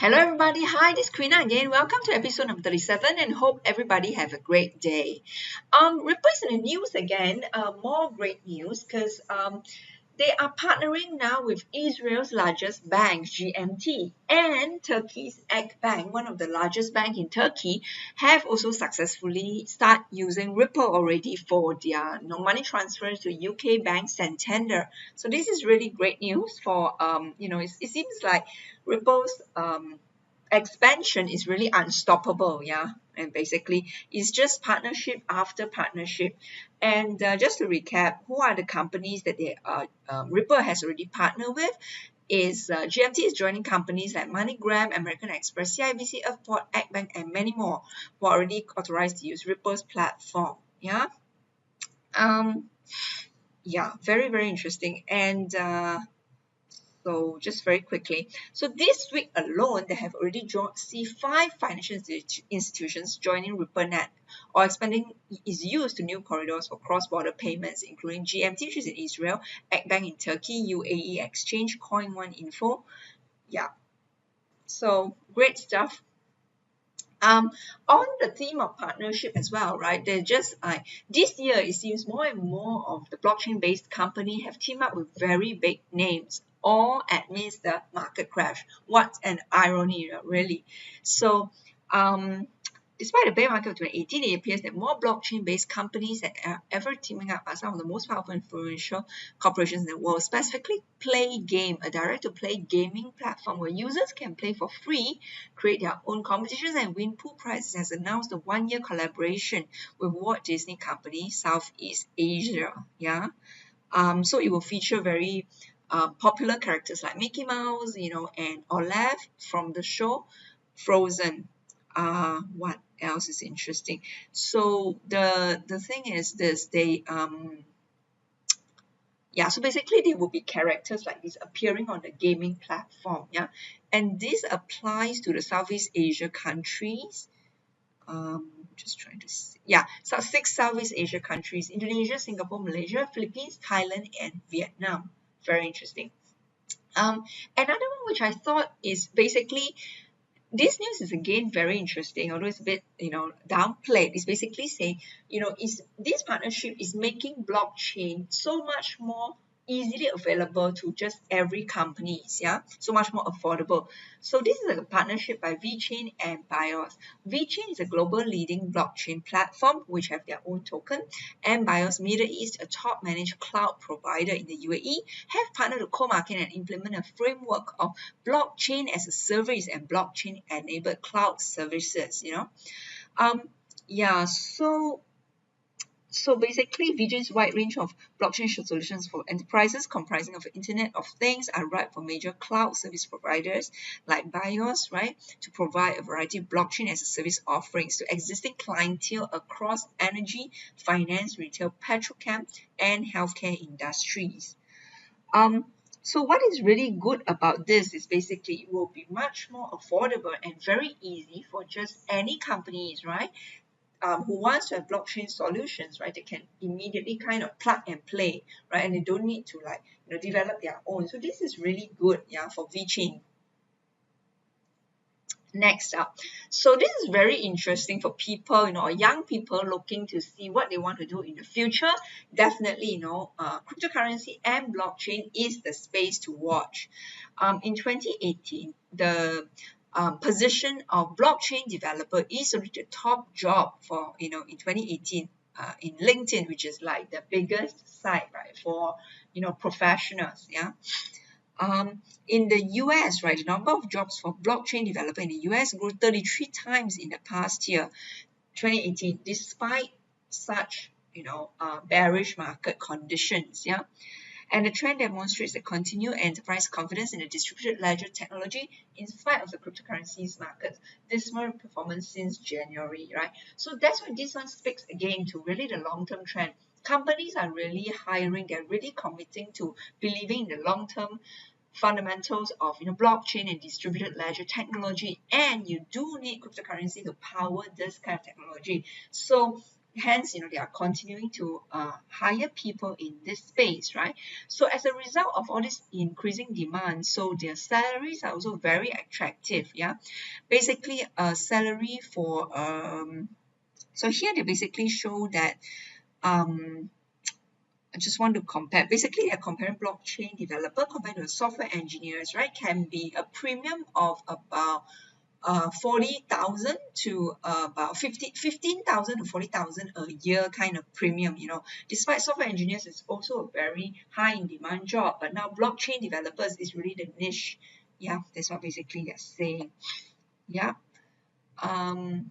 Hello everybody, hi, this is Krina again. Welcome to episode number 37 and hope everybody have a great day. Ripple is in the news again, more great news because they are partnering now with Israel's largest bank, GMT, and Turkey's Akbank, one of the largest banks in Turkey, have also successfully started using Ripple already for their money transfers to UK bank Santander. So this is really great news for it seems like Ripple's expansion is really unstoppable, yeah. And basically, it's just partnership after partnership. And just to recap, who are the companies that Ripple has already partnered with? Is GMT is joining companies like MoneyGram, American Express, CIBC, Earthport, Akbank, and many more who are already authorized to use Ripple's platform. Yeah. Yeah, very, very interesting. And so just very quickly, so this week alone, they have already see 5 financial institutions joining RippleNet or expanding its use to new corridors for cross-border payments, including GMT, which is in Israel, Akbank in Turkey, UAE Exchange, Coin1 Info. Yeah, so great stuff. On the theme of partnership as well, right? They're just this year it seems more and more of the blockchain-based company have teamed up with very big names, all amidst the market crash. What an irony, really. So, despite the bear market of 2018, it appears that more blockchain-based companies that are ever teaming up are some of the most powerful influential corporations in the world, specifically Play Game, a direct-to-play gaming platform where users can play for free, create their own competitions, and win pool prizes, has announced a 1-year collaboration with Walt Disney Company, Southeast Asia. Yeah, so it will feature very popular characters like Mickey Mouse, and Olaf from the show Frozen. What else is interesting? So the thing is this, so basically they will be characters like this appearing on the gaming platform, yeah, and this applies to the Southeast Asia countries. Just trying to see. Yeah, so 6 Southeast Asia countries: Indonesia, Singapore, Malaysia, Philippines, Thailand, and Vietnam. Very interesting. Another one which I thought is basically, this news is again very interesting, although it's a bit, downplayed. It's basically saying, is this partnership is making blockchain so much more easily available to just every companies, yeah, so much more affordable. So this is a partnership by VeChain and BIOS. VeChain is a global leading blockchain platform which have their own token, and BIOS Middle East, a top managed cloud provider in the UAE, have partnered to co-market and implement a framework of blockchain as a service and blockchain enabled cloud services. So basically, VeChain's wide range of blockchain solutions for enterprises comprising of Internet of Things are right for major cloud service providers like BIOS, right, to provide a variety of blockchain as a service offerings to existing clientele across energy, finance, retail, petrochem, and healthcare industries. So what is really good about this is basically it will be much more affordable and very easy for just any companies, right? Who wants to have blockchain solutions, right? They can immediately kind of plug and play, right? And they don't need to develop their own. So this is really good, yeah, for VeChain. Next up, so this is very interesting for people, or young people looking to see what they want to do in the future. Definitely, cryptocurrency and blockchain is the space to watch. In 2018, the position of blockchain developer is already the top job for, in 2018 in LinkedIn, which is like the biggest site, right, for, professionals, yeah. In the US, right, the number of jobs for blockchain developer in the US grew 33 times in the past year, 2018, despite such, bearish market conditions, yeah. And the trend demonstrates the continued enterprise confidence in the distributed ledger technology in spite of the cryptocurrencies market dismal performance since January, right? So that's why this one speaks again to really the long-term trend. Companies are really hiring, they're really committing to believing in the long-term fundamentals of blockchain and distributed ledger technology, and you do need cryptocurrency to power this kind of technology. So hence, they are continuing to hire people in this space, right? So as a result of all this increasing demand, so their salaries are also very attractive. Yeah, basically a salary for so here they basically show that um I just want to compare. Basically, they're comparing blockchain developer compared to software engineers, right? Can be a premium of about 40,000 to about 15,000 to 40,000 a year kind of premium, despite software engineers is also a very high in demand job, but now blockchain developers is really the niche. Yeah, that's what basically they're saying. Yeah. Um,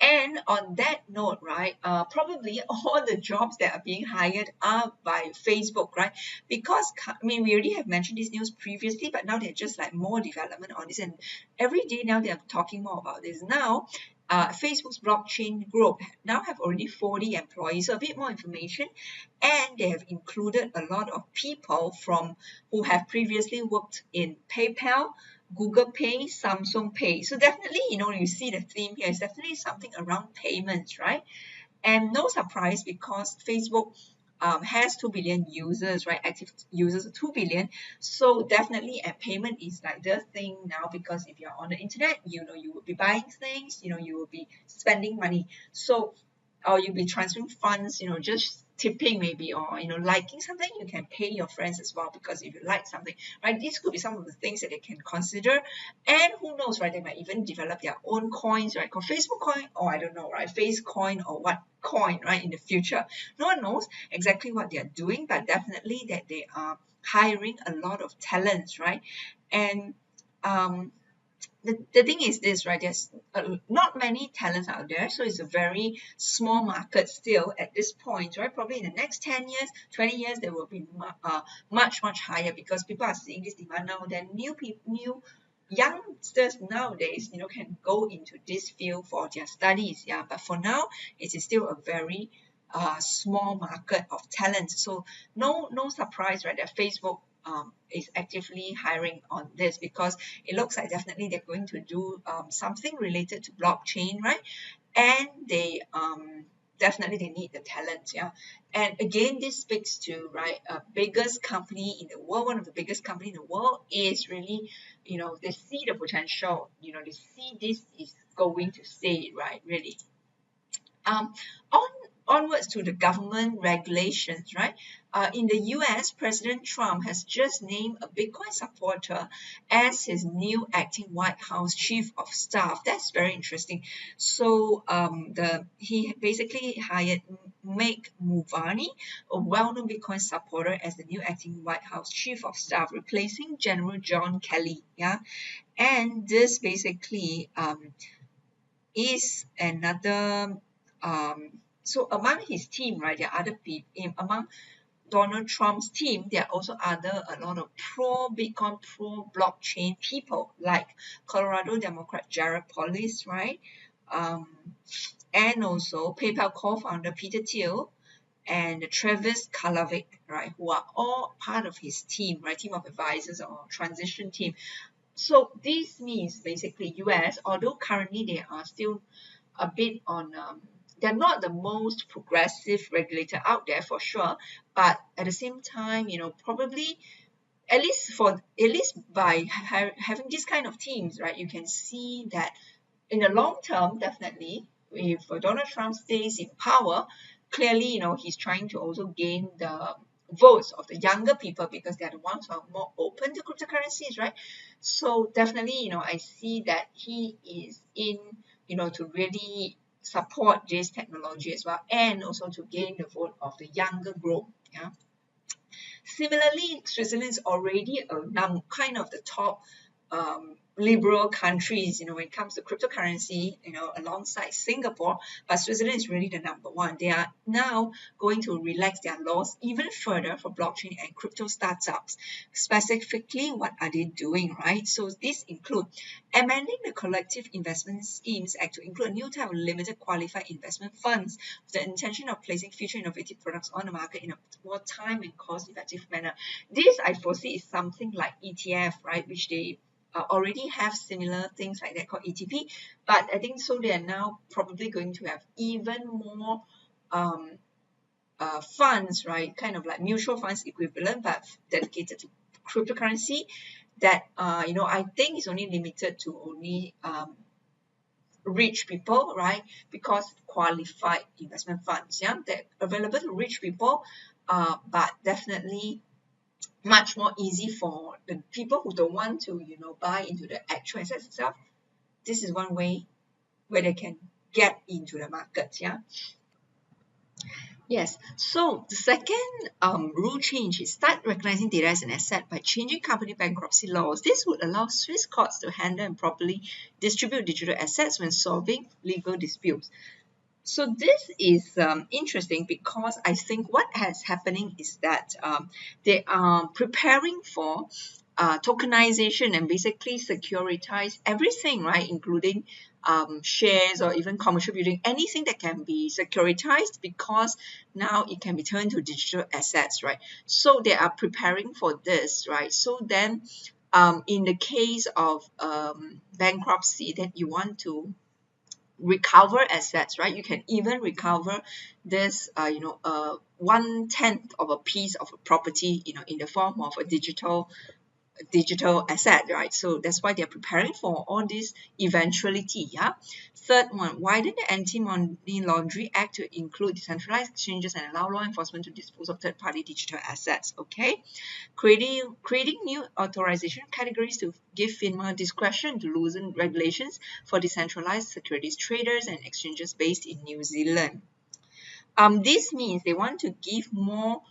and on that note, right, probably all the jobs that are being hired are by Facebook, right? Because, we already have mentioned this news previously, but now they're just like more development on this. And every day now they're talking more about this. Now, Facebook's blockchain group now have already 40 employees, so a bit more information. And they have included a lot of people from who have previously worked in PayPal, Google Pay, Samsung Pay. So definitely, you see the theme here is definitely something around payments, right? And no surprise because Facebook has 2 billion users, right? Active users are 2 billion. So definitely, and payment is like the thing now because if you're on the internet, you will be buying things, you will be spending money. So or you'll be transferring funds, just tipping maybe, or liking something, you can pay your friends as well because if you like something, right? These could be some of the things that they can consider, and who knows, right? They might even develop their own coins, right? Called Facebook coin, or I don't know, right? Face coin or what coin, right? In the future, no one knows exactly what they are doing, but definitely that they are hiring a lot of talents, right? And um, the thing is this, right? There's not many talents out there, so it's a very small market still at this point, right? Probably in the next 10 years, 20 years, there will be much, much higher because people are seeing this demand now. Then new youngsters nowadays, can go into this field for their studies, yeah. But for now, it is still a very small market of talent. So no surprise, right? That Facebook is actively hiring on this because it looks like definitely they're going to do something related to blockchain, right? And they definitely they need the talent, yeah. And again, this speaks to, right, a biggest company in the world, one of the biggest company in the world is really, they see the potential, they see this is going to stay, right, really. Um, on onwards to the government regulations, right? In the US, President Trump has just named a Bitcoin supporter as his new acting White House chief of staff. That's very interesting. So he basically hired Meg Mulvaney, a well-known Bitcoin supporter, as the new acting White House chief of staff, replacing General John Kelly. Yeah, and this basically is another so among his team, right, there are other people among Donald Trump's team. There are also a lot of pro Bitcoin, pro blockchain people like Colorado Democrat Jared Polis, right, um, and also PayPal co-founder Peter Thiel and Travis Kalanick, right, who are all part of his team, right, team of advisors or transition team. So this means basically US, although currently they are still a bit on they're not the most progressive regulator out there for sure, but at the same time, probably at least by having this kind of teams, right, you can see that in the long term, definitely, if Donald Trump stays in power, clearly, he's trying to also gain the votes of the younger people because they're the ones who are more open to cryptocurrencies, right? So definitely, I see that he is in, to really support this technology as well, and also to gain the vote of the younger group. Yeah. Similarly, Switzerland is already kind of the top liberal countries, when it comes to cryptocurrency, alongside Singapore, but Switzerland is really the number one. They are now going to relax their laws even further for blockchain and crypto startups. Specifically, what are they doing, right? So this include amending the Collective Investment Schemes Act to include a new type of limited qualified investment funds with the intention of placing future innovative products on the market in a more time and cost effective manner. This I foresee is something like ETF, right, which they already have similar things like that called ETP, but I think so they are now probably going to have even more um, funds, right? Kind of like mutual funds equivalent, but dedicated to cryptocurrency. That I think is only limited to only rich people, right? Because qualified investment funds, yeah, they're available to rich people, but definitely much more easy for the people who don't want to, buy into the actual assets itself. This is one way where they can get into the market, yeah. Yes. So the second rule change is start recognizing data as an asset by changing company bankruptcy laws. This would allow Swiss courts to handle and properly distribute digital assets when solving legal disputes. So this is interesting because I think what has happening is that they are preparing for tokenization and basically securitize everything, right? Including shares or even commercial building, anything that can be securitized because now it can be turned to digital assets, right? So they are preparing for this, right? So then in the case of bankruptcy that you want to recover assets, right? You can even recover this, 1/10 of a piece of a property, in the form of a digital asset, right? So that's why they're preparing for all this eventuality. Yeah. Third one, widen the Anti-Money Laundering Act to include decentralized exchanges and allow law enforcement to dispose of third-party digital assets. Okay. Creating new authorization categories to give FINMA discretion to loosen regulations for decentralized securities traders and exchanges based in New Zealand. This means they want to give more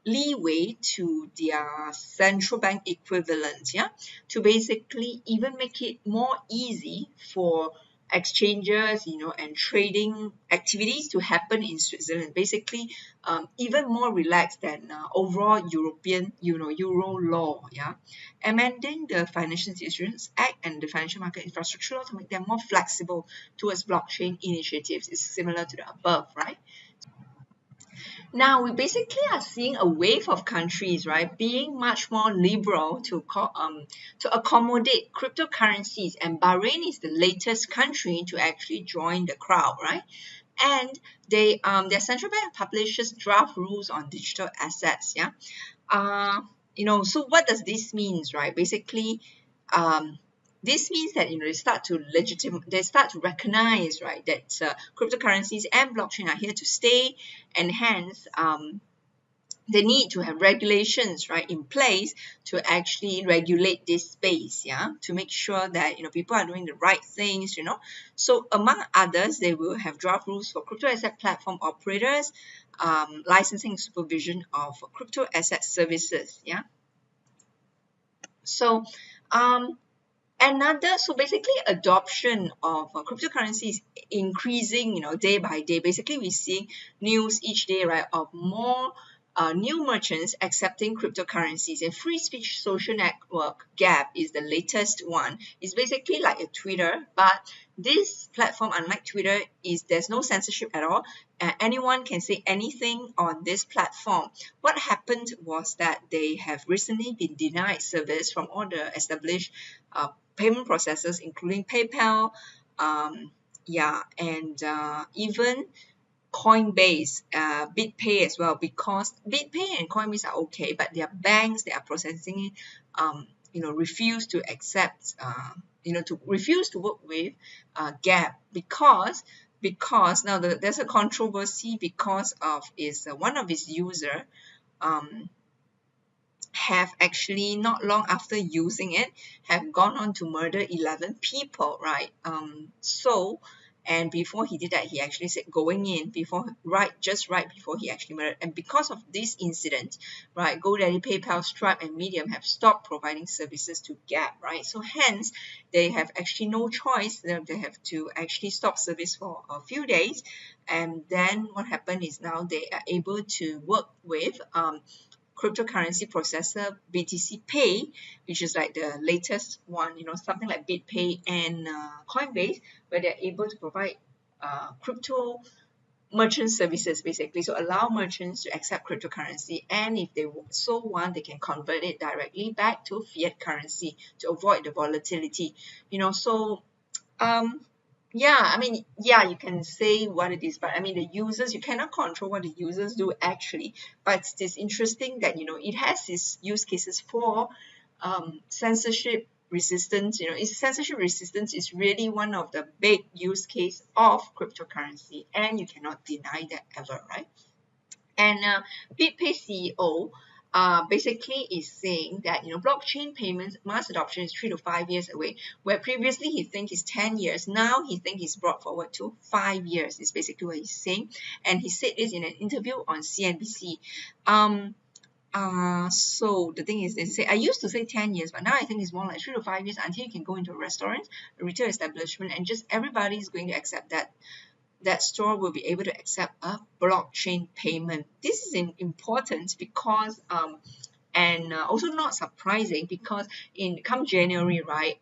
leeway to their central bank equivalent, yeah, to basically even make it more easy for exchanges, and trading activities to happen in Switzerland. Basically, even more relaxed than overall European, Euro law, yeah. Amending the Financial Institutions Act and the Financial Market Infrastructure Law to make them more flexible towards blockchain initiatives is similar to the above, right? Now we basically are seeing a wave of countries, right, being much more liberal to accommodate cryptocurrencies, and Bahrain is the latest country to actually join the crowd, right? And their central bank publishes draft rules on digital assets, yeah. So what does this means, right? Basically, this means that they start to recognize, right, that cryptocurrencies and blockchain are here to stay, and hence they need to have regulations, right, in place to actually regulate this space, yeah, to make sure that people are doing the right things. So among others, they will have draft rules for crypto asset platform operators, licensing supervision of crypto asset services, yeah. So so basically adoption of cryptocurrency is increasing, day by day. Basically, we see news each day, right, of more new merchants accepting cryptocurrencies. And free speech social network Gap is the latest one. It's basically like a Twitter, but this platform, unlike Twitter, is there's no censorship at all. Anyone can say anything on this platform. What happened was that they have recently been denied service from all the established payment processors, including PayPal, and even Coinbase, BitPay as well, because BitPay and Coinbase are okay, but their banks that are processing it, refuse to accept, to refuse to work with Gap because now there's a controversy because of one of its user um, have actually not long after using it have gone on to murder 11 people, right? And before he did that, he actually said going in just right before he actually murdered. And because of this incident, right, GoDaddy, PayPal, Stripe, and Medium have stopped providing services to Gap, right? So hence, they have actually no choice. They have to actually stop service for a few days. And then what happened is now they are able to work with cryptocurrency processor BTC Pay, which is like the latest one, something like BitPay and Coinbase, where they're able to provide crypto merchant services basically. So allow merchants to accept cryptocurrency, and if they so want, they can convert it directly back to fiat currency to avoid the volatility. So yeah, I mean, yeah, you can say what it is, but I mean, the users, you cannot control what the users do actually. But it's interesting that, it has its use cases for censorship resistance. Censorship resistance is really one of the big use case of cryptocurrency, and you cannot deny that ever, right? And BitPay CEO basically is saying that blockchain payments mass adoption is 3 to 5 years away, where previously he thinks it's 10 years. Now he thinks it's brought forward to 5 years. Is basically what he's saying, and he said this in an interview on CNBC. So the thing is, they say I used to say 10 years, but now I think it's more like 3 to 5 years until you can go into a restaurant, a retail establishment, and just everybody is going to accept that store will be able to accept a blockchain payment. This is important because and also not surprising, because come January, right,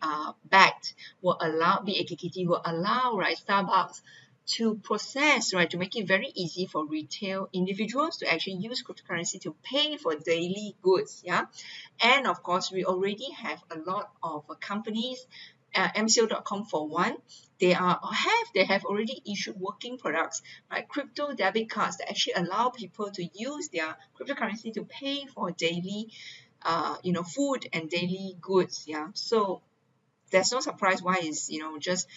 Bakkt will allow, BAKKT will allow, right, Starbucks to process, right, to make it very easy for retail individuals to actually use cryptocurrency to pay for daily goods. Yeah, and of course we already have a lot of companies, MCO.com for one, they have already issued working products, right, crypto debit cards that actually allow people to use their cryptocurrency to pay for daily food and daily goods. Yeah, so there's no surprise why it's just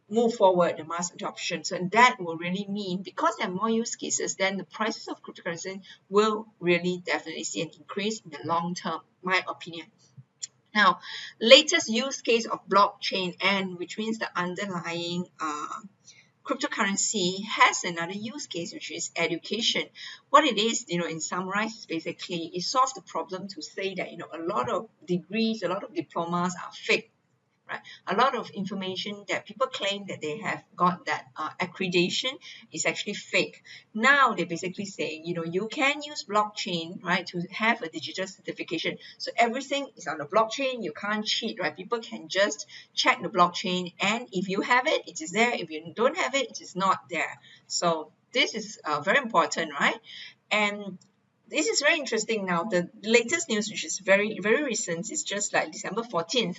move forward the mass adoption. So, and that will really mean, because there are more use cases, then the prices of cryptocurrency will really definitely see an increase in the long term, my opinion. Now, latest use case of blockchain, and which means the underlying cryptocurrency, has another use case, which is education. What it is, in summarize, basically it solves the problem to say that a lot of degrees, a lot of diplomas are fake. Right? A lot of information that people claim that they have got that accreditation is actually fake. Now they basically say, you can use blockchain, right, to have a digital certification. So everything is on the blockchain. You can't cheat, right? People can just check the blockchain, and if you have it, it is there. If you don't have it, it is not there. So this is very important, right? And this is very interesting now. The latest news, which is very, very recent, is just like December 14th.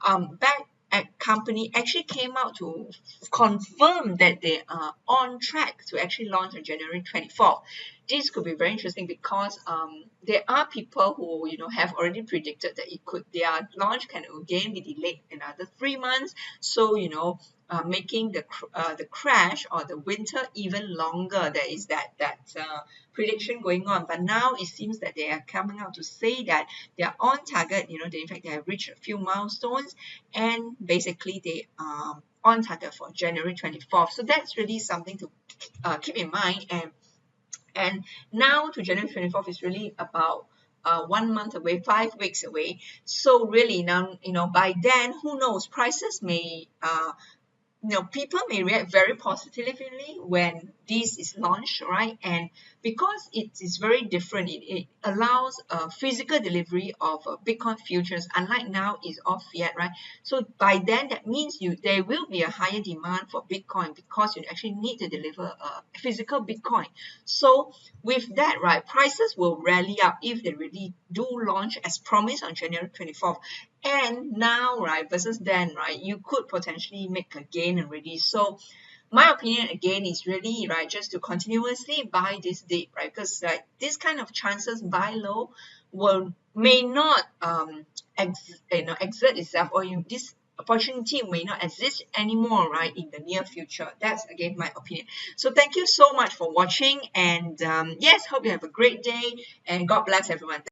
Bakkt company actually came out to confirm that they are on track to actually launch on January 24th. This could be very interesting because there are people who have already predicted that their launch can again be delayed another 3 months. So making the crash or the winter even longer. There is that prediction going on, but now it seems that they are coming out to say that they are on target. In fact, they have reached a few milestones, and basically they are on target for January 24th. So that's really something to keep in mind. And now to January 24th is really about 1 month away, 5 weeks away. So really now, by then, who knows, prices may people may react very positively when this is launched, right? And because it is very different, it allows a physical delivery of Bitcoin futures, unlike now is all fiat, right? So by then, that means there will be a higher demand for Bitcoin, because you actually need to deliver a physical Bitcoin. So with that, right, prices will rally up if they really do launch as promised on January 24th. And now, right, versus then, right, you could potentially make a gain already. So my opinion again is really, right, just to continuously buy this dip, right, because this kind of chances buy low may not exert itself, or this opportunity may not exist anymore, right, in the near future. That's again my opinion. So thank you so much for watching, and yes, hope you have a great day, and God bless everyone.